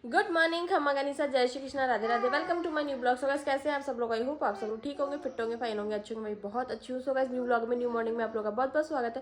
Good morning खम्मा गनीसा, जय Shri Krishna, Radhe Radhe. Welcome to my new blog. So guys कैसे हैं आप सब लोग? आई होप आप सब लोग ठीक होंगे, फिट होंगे, फाइन होंगे, अच्छे होंगे। मैं बहुत अच्छी हूँ। सो गाइस न्यू ब्लॉग में, न्यू मॉर्निंग में आप लोगों का बहुत बहुत स्वागत है।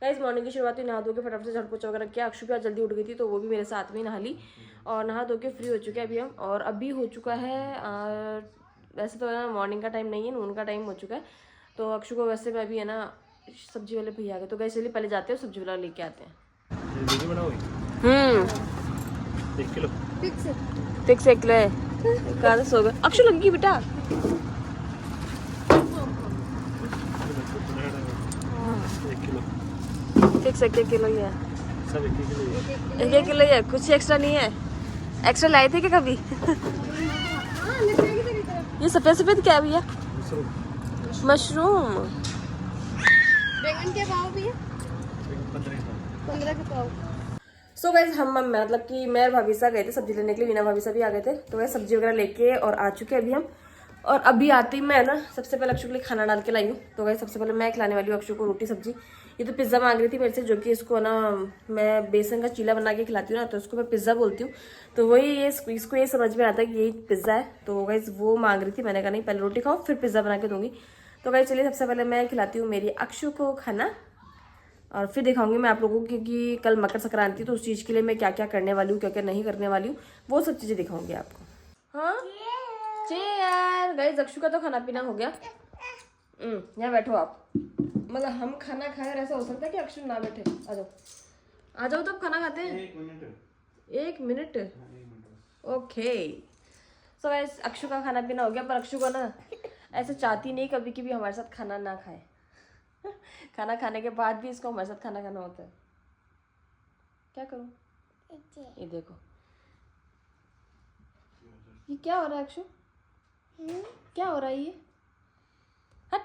गाइस मॉर्निंग की शुरुआत हुई नहा धो के फटाफट से झाड़ू पोछा वगैरह किया। अक्षु भी जल्दी उठ गई थी तो वो भी मेरे साथ में नहा ली और नहा धो के फ्री हो चुके हैं अभी हम। और अभी हो चुका है वैसे तो ना मॉर्निंग का टाइम नहीं है, नून का टाइम हो चुका है। तो अक्षु को वैसे मैं अभी है ना सब्जी वाले भैया आ गए तो गाइस चलिए पहले जाते हैं सब्जी वाला लेके आते हैं। 1 किलो फिक्स 1 किलो है। कहाँ से सो गए? अक्षु लगी बेटा। 1 किलो फिक्स 1 किलो ही है। सब 1 किलो ही है। 1 किलो ही है, कुछ एक्स्ट्रा नहीं है। एक्स्ट्रा लाए थे क्या कभी? ये सफेद सफेद क्या है भैया? मशरूम। बैंगन के भाव भी है 15 के भाव। सो गाइस हम मतलब कि मैं और भाभी सा गए थे सब्जी लेने के लिए, मीना भाभी सा भी आ गए थे तो वह सब्जी वगैरह लेके और आ चुके हैं अभी हम। और अभी आते ही मैं ना सबसे पहले अक्षु के लिए खाना डाल के लाई हूँ। तो गाइस सबसे पहले मैं खिलाने वाली हूँ अक्षु को रोटी सब्जी। ये तो पिज्ज़ा मांग रही थी मेरे से, जो कि इसको ना मैं बेसन का चीला बना के खिलाती हूँ ना तो उसको मैं पिज़्ज़ा बोलती हूँ। तो वही ये इसको ये समझ में आता है कि यही पिज़्ज़ा है। तो गाइस वो मांग रही थी, मैंने कहा नहीं पहले रोटी खाओ फिर पिज़्ज़ा बना के दूंगी। तो गाइस चलिए सबसे पहले मैं खिलाती हूँ मेरी अक्षु को खाना और फिर दिखाऊंगी मैं आप लोगों को, क्योंकि कल मकर संक्रांति तो उस चीज़ के लिए मैं क्या क्या करने वाली हूँ, क्या क्या नहीं करने वाली हूँ, वो सब चीज़ें दिखाऊंगी आपको। हाँ यार गाइस अक्षु का तो खाना पीना हो गया। यहाँ बैठो आप। मतलब हम खाना खाए और ऐसा हो सकता है कि अक्षु ना बैठे? आ जाओ आ जाओ, तब खाना खाते हैं। 1 minute okay. So guys Akshu का खाना पीना हो गया, पर अक्षु को ना ऐसे चाहती नहीं कभी कि भी हमारे साथ खाना ना खाए। खाना खाने के बाद भी इसको हमारे साथ खाना खाना होता है। क्या करूं? ये देखो ये क्या हो रहा है अक्षु? क्या हो रहा है ये? हट।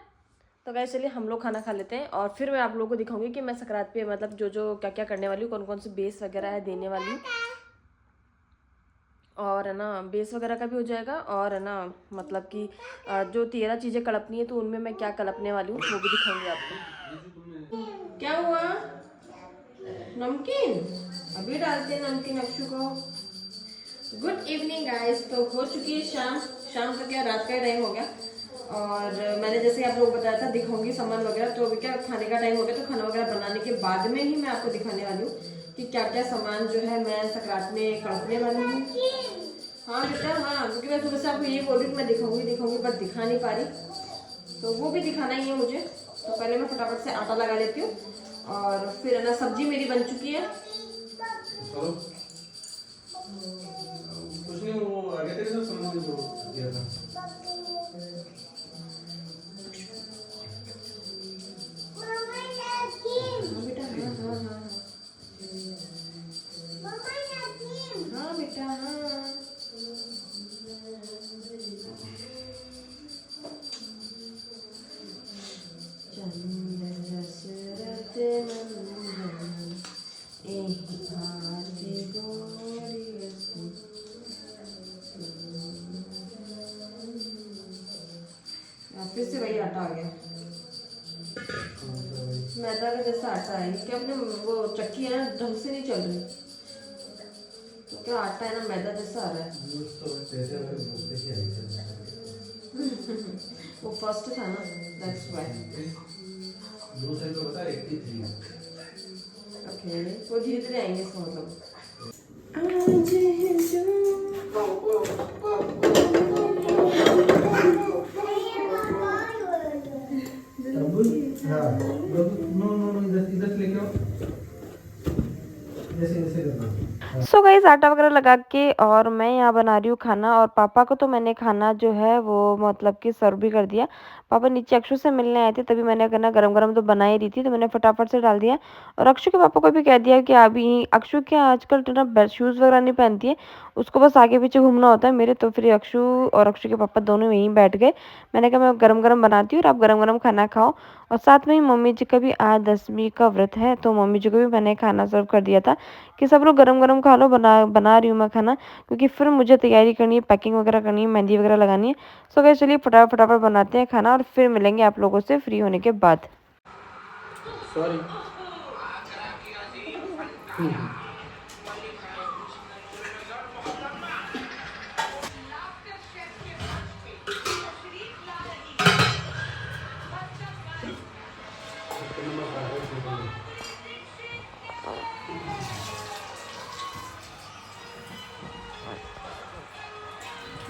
तो गाइस चलिए हम लोग खाना खा लेते हैं और फिर मैं आप लोगों को दिखाऊंगी कि मैं संक्रांत पे मतलब जो जो क्या क्या करने वाली हूँ, कौन कौन से बेस वगैरह है देने वाली हूँ। और है ना बेस वगैरह का भी हो जाएगा और है ना मतलब कि जो 13 चीज़ें कड़पनी है तो उनमें मैं क्या कड़पने वाली हूँ वो भी दिखाऊंगी आपको। क्या हुआ? नमकीन अभी डालते हैं नमकीन अक्षु को। Good evening guys. तो हो चुकी है शाम। शाम का क्या रात का टाइम हो गया और मैंने जैसे आप लोगों को बताया था दिखाऊंगी सामान वगैरह। तो अभी क्या खाने का टाइम हो गया तो खाना वगैरह बनाने के बाद में ही मैं आपको दिखाने वाली हूँ कि क्या क्या सामान जो है मैं संक्रांत में कड़पने वाली हूँ। हाँ बेटा हाँ, क्योंकि मैं सुबह से आपको ये बोल रही हूँ मैं दिखाऊंगी बट दिखा नहीं पा रही। तो वो भी दिखाना ही है मुझे। तो पहले मैं फटाफट से आटा लगा लेती हूँ और फिर है ना सब्जी मेरी बन चुकी है। कुछ नहीं, वो आगे तेरे साथ समझ में जो दिया था। हाँ बेटा हाँ बेटा हाँ। चंद्र दशरथ नंदन एहि भाग्य गौरीयसि। फिर से वही आटा आ गया, मैदा का जैसा आटा है क्या? अपने वो चक्की है ना ढंग से नहीं चल रही तो क्या आटा है ना मैदा जैसा आ रहा है। वो फर्स्ट था ना, दैट्स व्हाई। ओके वो धीरे धीरे आएंगे इसका मतलब। आज है सो गाइस आटा वगैरह लगा के और मैं यहाँ बना रही हूँ खाना। और पापा को तो मैंने खाना जो है वो मतलब कि सर्व भी कर दिया। पापा नीचे अक्षु से मिलने आए थे तभी मैंने कहना गरम गरम तो बना ही रही थी तो मैंने फटाफट से डाल दिया। और अक्षु के पापा को भी कह दिया कि अभी अक्षु क्या आजकल तो ना शूज़ वगैरह नहीं पहनती है, उसको बस आगे पीछे घूमना होता है मेरे। तो फिर अक्षु और अक्षु के पापा दोनों वहीं बैठ गए। मैंने कहा मैं गरम गरम बनाती हूँ और आप गरम गरम खाना खाओ। और साथ में ही मम्मी जी का भी आज 10वीं का व्रत है तो मम्मी जी को भी मैंने खाना सर्व कर दिया था कि सब लोग गरम गरम खा लो। बना रही हूँ मैं खाना क्योंकि फिर मुझे तैयारी करनी है, पैकिंग वगैरह करनी है, मेहंदी वगैरह लगानी है। सो गाइस चलिए फटाफट फटाफट बनाते हैं खाना और फिर मिलेंगे आप लोगों से फ्री होने के बाद। Sorry.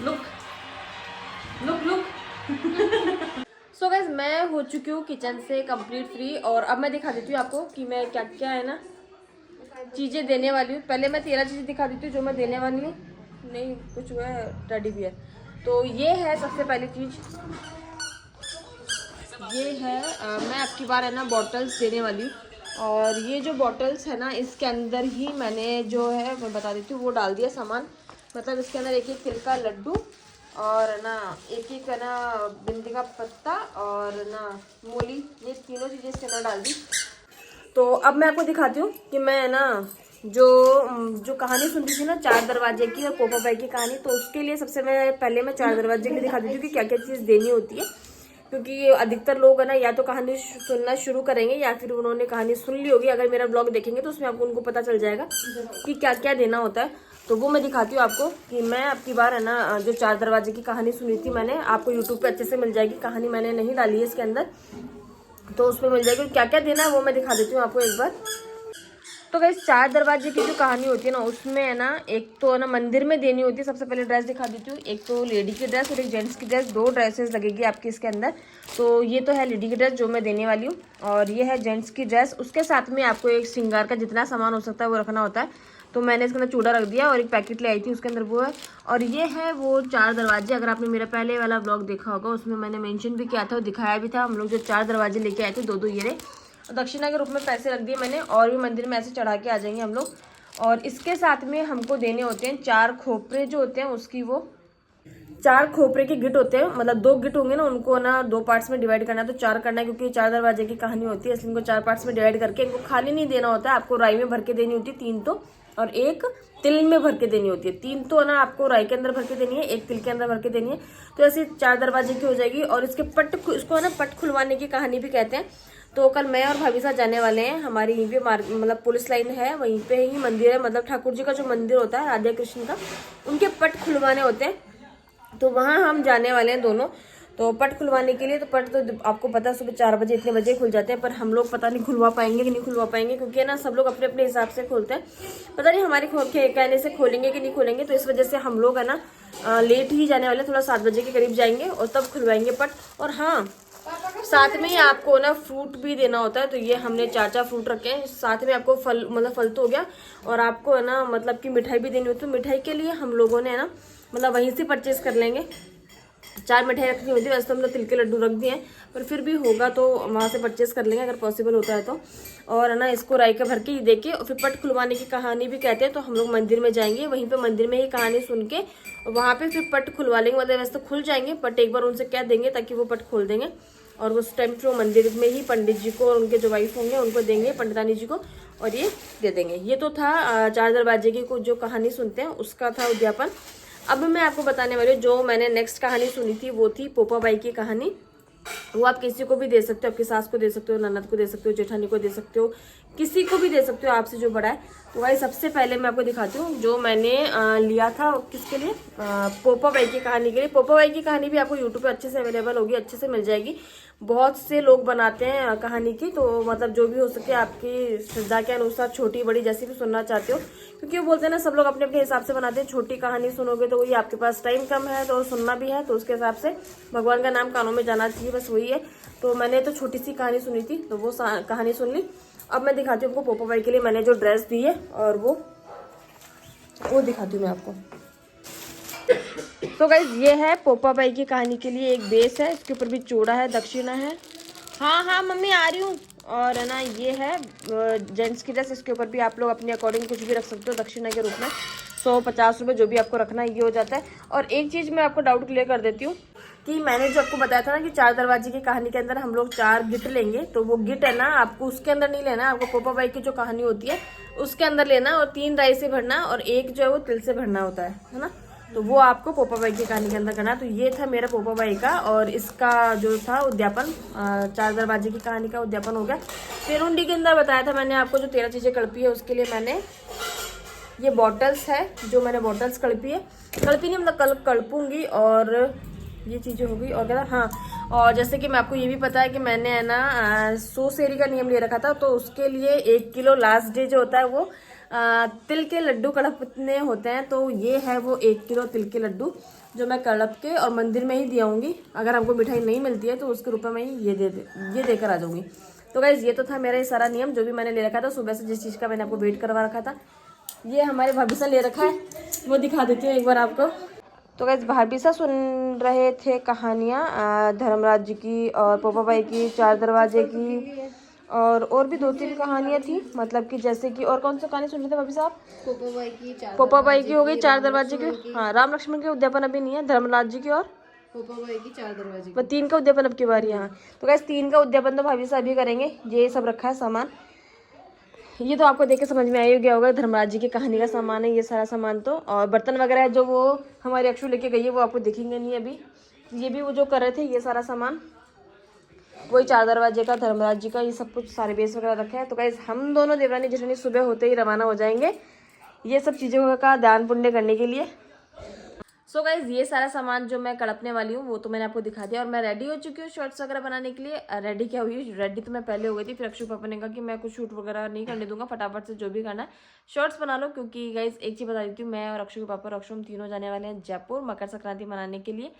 Look look look. So guys मैं हो चुकी हूँ किचन से कंप्लीट फ्री और अब मैं दिखा देती हूँ आपको कि मैं क्या क्या है ना चीज़ें देने वाली हूँ। पहले मैं 13 चीज़ें दिखा देती हूँ जो मैं देने वाली हूँ। नहीं कुछ हुआ है टेडी बियर। तो ये है सबसे पहली चीज़, ये है मैं आपकी बार है ना बॉटल्स देने वाली हूँ। और ये जो बॉटल्स है ना इसके अंदर ही मैंने जो है मैं बता देती हूँ वो डाल दिया सामान। मतलब इसके अंदर एक एक तिल का लड्डू और ना एक एक है ना बिंदी का पत्ता और ना मूली, ये तीनों चीज़ें इसके अंदर डाल दी। तो अब मैं आपको दिखाती हूँ कि मैं ना जो कहानी सुन रही थी ना 4 दरवाजे की और पोपा भाई की कहानी, तो उसके लिए सबसे पहले मैं 4 दरवाजे की दिखा देती हूँ कि क्या क्या चीज़ देनी होती है। क्योंकि अधिकतर लोग है ना या तो कहानी सुनना शुरू करेंगे या फिर उन्होंने कहानी सुन ली होगी। अगर मेरा ब्लॉग देखेंगे तो उसमें आपको उनको पता चल जाएगा कि क्या क्या देना होता है। तो वो मैं दिखाती हूँ आपको कि मैं आपकी बार है ना जो 4 दरवाजे की कहानी सुनी थी मैंने, आपको यूट्यूब पे अच्छे से मिल जाएगी। कहानी मैंने नहीं डाली है इसके अंदर, तो उसमें मिल जाएगी। क्या क्या देना है वो मैं दिखा देती हूँ आपको एक बार। तो गाइस 4 दरवाजे की जो कहानी होती है ना उसमें है ना एक तो है ना मंदिर में देनी होती है। सबसे पहले ड्रेस दिखा देती हूँ, एक तो लेडी की ड्रेस और एक जेंट्स की ड्रेस, 2 ड्रेसेस लगेगी आपकी इसके अंदर। तो ये तो है लेडी की ड्रेस जो मैं देने वाली हूँ और ये है जेंट्स की ड्रेस। उसके साथ में आपको एक श्रृंगार का जितना सामान हो सकता है वो रखना होता है। तो मैंने इसके अंदर चूड़ा रख दिया और एक पैकेट ले आई थी उसके अंदर वो है। और ये है वो 4 दरवाजे। अगर आपने मेरा पहले वाला ब्लॉग देखा होगा उसमें मैंने मेंशन भी किया था और दिखाया भी था। हम लोग जो 4 दरवाजे लेके आए थे 2-2 ये रहे। दक्षिणा के रूप में पैसे रख दिए मैंने और भी मंदिर में ऐसे चढ़ा के आ जाएंगे हम लोग। और इसके साथ में हमको देने होते हैं 4 खोपरे जो होते हैं उसकी, वो 4 खोपरे के गिट होते हैं। मतलब 2 गिट होंगे ना, उनको ना 2 पार्ट्स में डिवाइड करना है। तो 4 करना है क्योंकि 4 दरवाजे की कहानी होती है, इसलिए इनको 4 पार्ट्स में डिवाइड करके इनको खाली नहीं देना होता है। आपको राई में भर के देनी होती है 3 तो, और 1 तिल में भर के देनी होती है। 3 तो ना आपको राई के अंदर भर के देनी है, 1 तिल के अंदर भर के देनी है। तो ऐसे 4 दरवाजे की हो जाएगी। और इसके इसको है ना पट खुलवाने की कहानी भी कहते हैं। तो कल मैं और भाभी साहब जाने वाले हैं। हमारी यहीं पे मतलब पुलिस लाइन है, वहीं पे ही मंदिर है। मतलब ठाकुर जी का जो मंदिर होता है राधा कृष्ण का, उनके पट खुलवाने होते हैं। तो वहाँ हम जाने वाले हैं दोनों। तो पट खुलवाने के लिए, तो पट तो आपको पता है सुबह 4 बजे इतने बजे खुल जाते हैं, पर हम लोग पता नहीं खुलवा पाएंगे कि नहीं खुलवा पाएंगे, क्योंकि ना सब लोग अपने अपने हिसाब से खोलते हैं। पता नहीं हमारे कहने से खोलेंगे कि नहीं खोलेंगे। तो इस वजह से हम लोग है ना लेट ही जाने वाले, थोड़ा 7 बजे के करीब जाएंगे और तब खुलवाएंगे पट। और हाँ, साथ में ही आपको ना फ्रूट भी देना होता है। तो ये हमने 4 फ्रूट रखे हैं। साथ में आपको फल, मतलब फल तो हो गया, और आपको है ना मतलब कि मिठाई भी देनी होती है। मिठाई के लिए हम लोगों ने है ना मतलब वहीं से परचेज कर लेंगे। 4 मिठाई रखनी होती है। वैसे तो हम लोग तिल के लड्डू रख दिए हैं, पर फिर भी होगा तो वहाँ से परचेज कर लेंगे अगर पॉसिबल होता है तो। और है ना इसको राई का भर के दे के और फिर पट खुलवाने की कहानी भी कहते हैं। तो हम लोग मंदिर में जाएंगे, वहीं पे मंदिर में ही कहानी सुन के वहाँ पे फिर पट खुलवा लेंगे। मतलब वैसे तो खुल जाएंगे, बट एक बार उनसे कह देंगे ताकि वो पट खोल देंगे। और उस टाइम फिर वो मंदिर में ही पंडित जी को और उनके जो वाइफ होंगे उनको देंगे, पंडितानी जी को, और ये दे देंगे। ये तो था 4 दरवाजे की जो कहानी सुनते हैं उसका था उद्यापन। अब मैं आपको बताने वाली हूँ जो मैंने नेक्स्ट कहानी सुनी थी, वो थी पोपा बाई की कहानी। वो आप किसी को भी दे सकते हो, आपकी सास को दे सकते हो, ननद को दे सकते हो, जेठानी को दे सकते हो, किसी को भी दे सकते हो आपसे जो बड़ा है। तो भाई सबसे पहले मैं आपको दिखाती हूँ जो मैंने लिया था किसके लिए, पोपा बाई की कहानी के लिए। पोपा बाई की कहानी भी आपको यूट्यूब पे अच्छे से अवेलेबल होगी, अच्छे से मिल जाएगी। बहुत से लोग बनाते हैं कहानी की, तो मतलब जो भी हो सके आपकी श्रद्धा के अनुसार, छोटी बड़ी जैसी भी सुनना चाहते हो। क्योंकि वो बोलते हैं ना सब लोग अपने अपने हिसाब से बनाते हैं। छोटी कहानी सुनोगे तो वही, आपके पास टाइम कम है तो सुनना भी है, तो उसके हिसाब से भगवान का नाम कानों में जाना चाहिए, बस वही है। तो मैंने तो छोटी सी कहानी सुनी थी तो वो कहानी सुन ली। अब मैं दिखाती हूँ आपको पोपा बाई के लिए मैंने जो ड्रेस दी है, और वो दिखाती हूँ मैं आपको। तो गाइज ये है पोपा बाई की कहानी के लिए एक बेस है, इसके ऊपर भी चूड़ा है, दक्षिणा है। हाँ हाँ मम्मी आ रही हूँ। और है ना ये है जेंट्स की ड्रेस, इसके ऊपर भी आप लोग अपने अकॉर्डिंग कुछ भी रख सकते हो दक्षिणा के रूप में। 150 रुपये जो भी आपको रखना है ये हो जाता है। और एक चीज़ मैं आपको डाउट क्लियर कर देती हूँ कि मैंने जो आपको बताया था ना कि 4 दरवाजे की कहानी के अंदर हम लोग 4 गिट लेंगे, तो वो गिट है ना आपको उसके अंदर नहीं लेना, आपको पोपा बाई की जो कहानी होती है उसके अंदर लेना, और 3 राई से भरना और 1 जो है वो तिल से भरना होता है ना। तो वो आपको पोपा बाई की कहानी के अंदर करना। तो ये था मेरा पोपा बाई का, और इसका जो था उद्यापन 4 दरवाजे की कहानी का उद्यापन हो गया। फिर उंडी के अंदर बताया था मैंने आपको जो 13 चीजें कड़पी है, उसके लिए मैंने ये बॉटल्स है, जो मैंने बॉटल्स कड़पी है, कड़पी नहीं मतलब कल कड़पूंगी, और ये चीजें हो गई। और क्या था, हाँ, और जैसे कि मैं आपको ये भी पता है कि मैंने है ना 100 सेरी का नियम ले रखा था, तो उसके लिए 1 किलो लास्ट डे जो होता है वो तिल के लड्डू कड़पने होते हैं, तो ये है वो 1 किलो तिल के लड्डू जो मैं कड़प के और मंदिर में ही दिया हूँगी। अगर हमको मिठाई नहीं मिलती है तो उसके रूप में ही ये देकर आ जाऊँगी। तो गाइज ये तो था मेरा ये सारा नियम जो भी मैंने ले रखा था सुबह से, जिस चीज़ का मैंने आपको वेट करवा रखा था। ये हमारे भाभी सा ले रखा है, वो दिखा देती हूँ एक बार आपको। तो गाइज भाभी सा सुन रहे थे कहानियाँ धर्मराज जी की और पोपा भाई की, 4 दरवाजे की, और भी 2-3 कहानियाँ थी। मतलब कि जैसे कि और कौन सी कहानी सुन रहे थे भाभी साहब? पोपा भाई की हो गई, 4 दरवाजे की। हाँ, राम लक्ष्मण के उद्यापन अभी नहीं है, धर्मराज जी की और पोपा भाई की 4 दरवाजे। 3 का उद्यापन अब की बारी है। हाँ, तो गाइस 3 का उद्यापन तो भाभी साहब भी करेंगे। ये सब रखा है सामान, ये तो आपको देख के समझ में आ ही गया होगा, धर्मराज जी की कहानी का सामान है ये सारा सामान। तो और बर्तन वगैरह है जो वो हमारी अक्षु लेके गई है, वो आपको दिखेंगे नहीं अभी। ये भी वो जो कर रहे थे, ये सारा सामान वही 4 दरवाजे का, धर्मराज जी का, ये सब कुछ सारे बेस वगैरह रखे हैं। तो गाइस हम दोनों देवरानी जेठानी सुबह होते ही रवाना हो जाएंगे ये सब चीज़ों का दान पुण्य करने के लिए। सो गाइज ये सारा सामान जो मैं कड़पने वाली हूँ वो तो मैंने आपको दिखा दिया, और मैं रेडी हो चुकी हूँ शॉर्ट्स वगैरह बनाने के लिए। रेडी क्या हुई, रेडी तो मैं पहले हो गई थी, फिर अक्षु पापा ने कहा कि मैं कुछ शूट वगैरह नहीं करने दूंगा, फटाफट से जो भी करना है शॉर्ट्स बना लो। क्योंकि गाइज एक चीज़ बता देती हूँ, मैं और अक्षु के पापा और अक्षु हम तीनों जाने वाले हैं जयपुर मकर संक्रांति मनाने के लिए।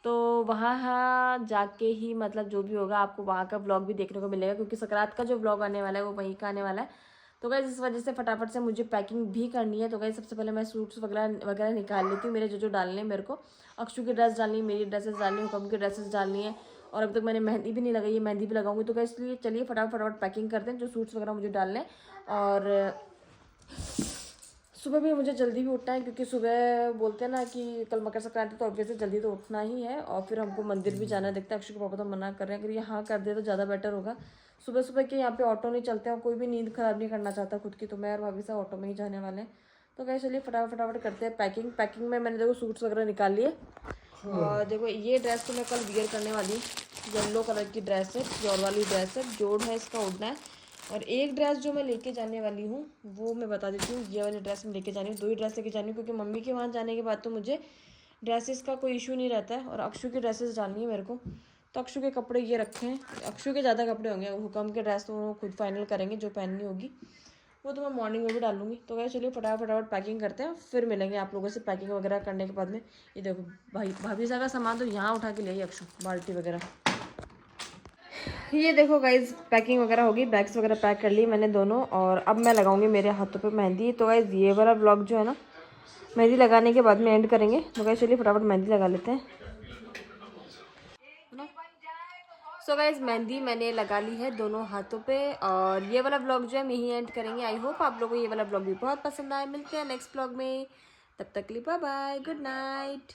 तो वहाँ जाके ही मतलब जो भी होगा आपको वहाँ का ब्लॉग भी देखने को मिलेगा, क्योंकि संक्रांत का जो ब्लॉग आने वाला है वो वहीं का आने वाला है। तो गाइस इस वजह से फटाफट से मुझे पैकिंग भी करनी है। तो गाइस सबसे पहले मैं सूट्स वगैरह निकाल लेती हूँ, मेरे जो डालने हैं मेरे को। अक्षु की ड्रेस डालनी है, मेरी ड्रेसेस डालनी है, हुकम की ड्रेसेस डालनी है, और अब तक मैंने मेहंदी भी नहीं लगाई है, मेहंदी भी लगाऊंगी। तो गाइस इसलिए चलिए फटाफट पैकिंग करते हैं जो सूट्स वगैरह मुझे डालने हैं। और सुबह भी मुझे जल्दी भी उठना है, क्योंकि सुबह बोलते हैं ना कि कल मकर संक्रांति, तो ऑब्वियसली जल्दी तो उठना ही है। और फिर हमको मंदिर भी जाना है, देखते हैं अक्षु के पापा तो मना कर रहे हैं, अगर यहाँ कर दे तो ज़्यादा बेटर होगा। सुबह सुबह के यहाँ पे ऑटो नहीं चलते हैं, कोई भी नींद खराब नहीं करना चाहता खुद की, तो मैं और भाभी साहब ऑटो में ही जाने वाले हैं। तो कहीं चलिए फटाफट करते हैं पैकिंग में मैंने देखो सूट्स वगैरह निकाल लिए। और देखो ये ड्रेस तो मैं कल वियर करने वाली हूँ, येलो कलर की ड्रेस है, प्योर वाली ड्रेस है, जोड़ है इसका, उड़ना है। और एक ड्रेस जो मैं लेके जाने वाली हूँ वो मैं बता देती हूँ, ये वाली ड्रेस मैं लेके जानी हूँ। 2 ही ड्रेस लेके जानी हूँ, क्योंकि मम्मी के वहाँ जाने के बाद तो मुझे ड्रेसेस का कोई इशू नहीं रहता है। और अक्षु की ड्रेसेस डालनी है मेरे को, तो अक्षु के कपड़े ये रखे हैं। अक्षु के ज़्यादा कपड़े होंगे, हुकम के ड्रेस तो वो खुद फाइनल करेंगे जो पहननी होगी, वो तो मैं मॉर्निंग में भी डालूंगी। तो क्या चलिए फटाफट पैकिंग करते हैं, फिर मिलेंगे आप लोगों से पैकिंग वगैरह करने के बाद में। ये देखो भाभी साहब का सामान तो यहाँ उठा के ले आई अक्षु, बाल्टी वगैरह। ये देखो गाइज पैकिंग वगैरह होगी, बैग्स वगैरह पैक कर ली मैंने दोनों, और अब मैं लगाऊंगी मेरे हाथों पे मेहंदी। तो गाइज ये वाला ब्लॉग जो है ना मेहंदी लगाने के बाद में एंड करेंगे। तो गाइज चलिए फटाफट मेहंदी लगा लेते हैं। सो गाइज मेहंदी मैंने लगा ली है दोनों हाथों पे, और ये वाला ब्लॉग जो है हम यही एंड करेंगे। आई होप आप लोगों को ये वाला ब्लॉग भी बहुत पसंद आए। मिलते हैं नेक्स्ट ब्लॉग में, तब तक के लिए बाय बाय, गुड नाइट।